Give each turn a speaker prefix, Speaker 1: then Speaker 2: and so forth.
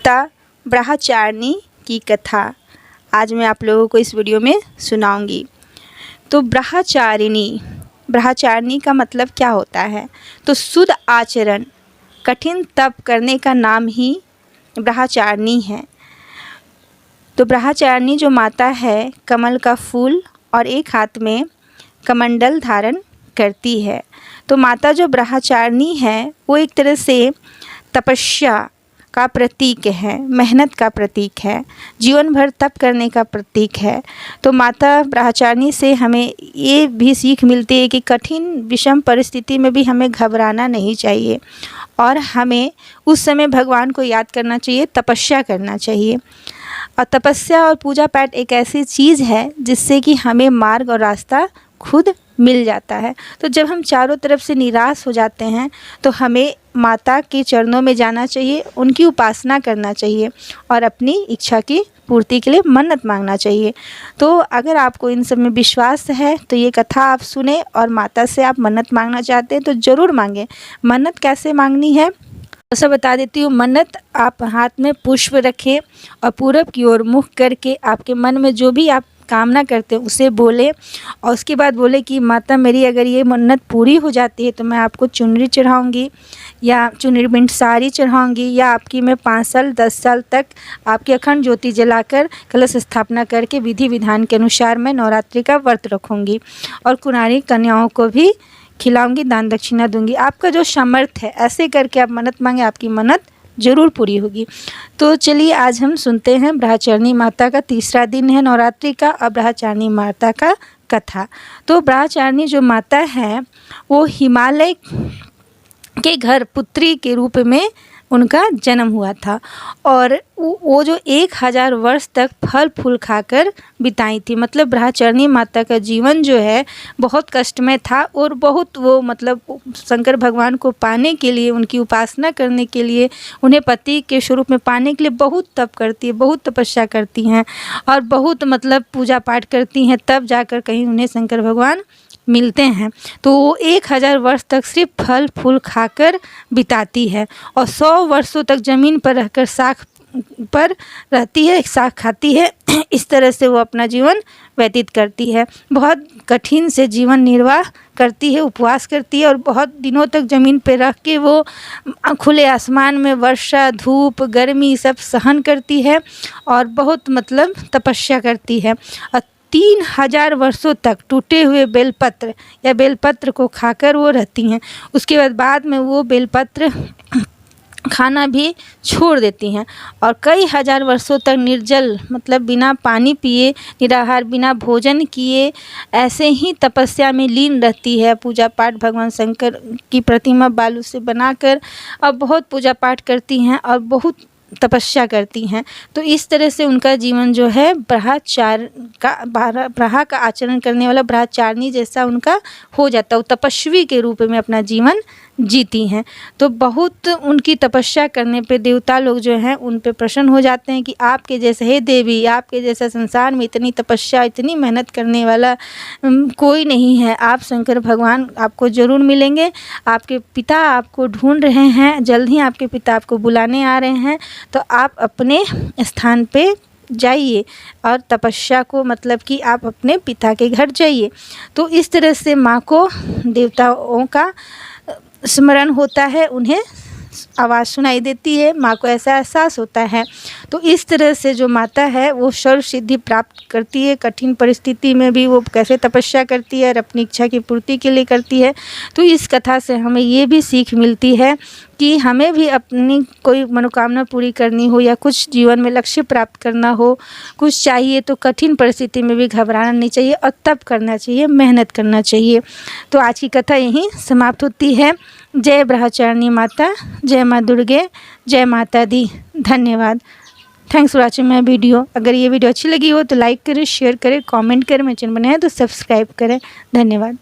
Speaker 1: माता ब्रह्मचारिणी की कथा आज मैं आप लोगों को इस वीडियो में सुनाऊंगी। तो ब्रह्मचारिणी का मतलब क्या होता है? तो शुद्ध आचरण, कठिन तप करने का नाम ही ब्रह्मचारिणी है। तो ब्रह्मचारिणी जो माता है, कमल का फूल और एक हाथ में कमंडल धारण करती है। तो माता जो ब्रह्मचारिणी है वो एक तरह से तपस्या का प्रतीक है, मेहनत का प्रतीक है, जीवन भर तप करने का प्रतीक है। तो माता ब्रह्मचारिणी से हमें ये भी सीख मिलती है कि कठिन विषम परिस्थिति में भी हमें घबराना नहीं चाहिए और हमें उस समय भगवान को याद करना चाहिए, तपस्या करना चाहिए। और तपस्या और पूजा पाठ एक ऐसी चीज़ है जिससे कि हमें मार्ग और रास्ता खुद मिल जाता है। तो जब हम चारों तरफ से निराश हो जाते हैं तो हमें माता के चरणों में जाना चाहिए, उनकी उपासना करना चाहिए और अपनी इच्छा की पूर्ति के लिए मन्नत मांगना चाहिए। तो अगर आपको इन सब में विश्वास है तो ये कथा आप सुने और माता से आप मन्नत मांगना चाहते हैं तो ज़रूर मांगें। मन्नत कैसे मांगनी है ऐसा बता देती हूँ। मन्नत, आप हाथ में पुष्प रखें और पूरब की ओर मुख करके आपके मन में जो भी आप कामना करते हैं उसे बोले और उसके बाद बोले कि माता मेरी अगर ये मन्नत पूरी हो जाती है तो मैं आपको चुनरी चढ़ाऊंगी या चुनरी बिंट साड़ी चढ़ाऊंगी या आपकी मैं 5 साल 10 साल तक आपकी अखंड ज्योति जलाकर कलश स्थापना करके विधि विधान के अनुसार मैं नवरात्रि का व्रत रखूंगी और कुंवारी कन्याओं को भी खिलाऊंगी, दान दक्षिणा दूंगी। आपका जो सामर्थ्य है ऐसे करके आप मन्नत मांगे, आपकी मन्नत ज़रूर पूरी होगी। तो चलिए आज हम सुनते हैं ब्रह्मचारिणी माता का तीसरा दिन है नवरात्रि का और ब्रह्मचारिणी माता का कथा। तो ब्रह्मचारिणी जो माता है वो हिमालय के घर पुत्री के रूप में उनका जन्म हुआ था और वो जो 1000 वर्ष तक फल फूल खाकर बिताई थी। मतलब ब्रह्मचारिणी माता का जीवन जो है बहुत कष्टमय था और बहुत वो मतलब शंकर भगवान को पाने के लिए, उनकी उपासना करने के लिए, उन्हें पति के स्वरूप में पाने के लिए बहुत तप करती है, बहुत तपस्या करती हैं और बहुत मतलब पूजा पाठ करती हैं, तब जाकर कहीं उन्हें शंकर भगवान मिलते हैं। तो वो 1000 वर्ष तक सिर्फ फल फूल खाकर बिताती है और 100 वर्षों तक ज़मीन पर रहकर साख पर रहती है, साख खाती है। इस तरह से वो अपना जीवन व्यतीत करती है। बहुत कठिन से जीवन निर्वाह करती है, उपवास करती है और बहुत दिनों तक ज़मीन पर रह के वो खुले आसमान में वर्षा, धूप, गर्मी सब सहन करती है और बहुत मतलब तपस्या करती है और 3000 वर्षों तक टूटे हुए बेलपत्र या बेलपत्र को खाकर वो रहती हैं। उसके बाद में वो बेलपत्र खाना भी छोड़ देती हैं और कई हजार वर्षों तक निर्जल मतलब बिना पानी पिए, निराहार, बिना भोजन किए ऐसे ही तपस्या में लीन रहती है। पूजा पाठ भगवान शंकर की प्रतिमा बालू से बनाकर और बहुत पूजा पाठ करती हैं और बहुत तपस्या करती हैं। तो इस तरह से उनका जीवन जो है ब्रह्म का आचरण करने वाला ब्रह्मचारिणी जैसा उनका हो जाता है। वो तपस्वी के रूप में अपना जीवन जीती हैं। तो बहुत उनकी तपस्या करने पे देवता लोग जो हैं उन पे प्रसन्न हो जाते हैं कि आपके जैसे, हे देवी, आपके जैसा संसार में इतनी तपस्या, इतनी मेहनत करने वाला कोई नहीं है। आप शंकर भगवान आपको ज़रूर मिलेंगे। आपके पिता आपको ढूंढ रहे हैं, जल्द ही आपके पिता आपको बुलाने आ रहे हैं। तो आप अपने स्थान पे जाइए और तपस्या को मतलब कि आप अपने पिता के घर जाइए। तो इस तरह से माँ को देवताओं का स्मरण होता है, उन्हें आवाज़ सुनाई देती है, माँ को ऐसा एहसास होता है। तो इस तरह से जो माता है वो सर्व सिद्धि प्राप्त करती है। कठिन परिस्थिति में भी वो कैसे तपस्या करती है और अपनी इच्छा की पूर्ति के लिए करती है। तो इस कथा से हमें ये भी सीख मिलती है कि हमें भी अपनी कोई मनोकामना पूरी करनी हो या कुछ जीवन में लक्ष्य प्राप्त करना हो, कुछ चाहिए तो कठिन परिस्थिति में भी घबराना नहीं चाहिए और तप करना चाहिए, मेहनत करना चाहिए। तो आज की कथा यहीं समाप्त होती है। जय ब्रह्मचारिणी माता, जय माँ दुर्गे, जय माता दी। धन्यवाद। Thanks for watching my video. अगर ये वीडियो अच्छी लगी हो तो लाइक करें, शेयर करें, कमेंट करें। मेरे चैनल बने हैं तो सब्सक्राइब करें। धन्यवाद।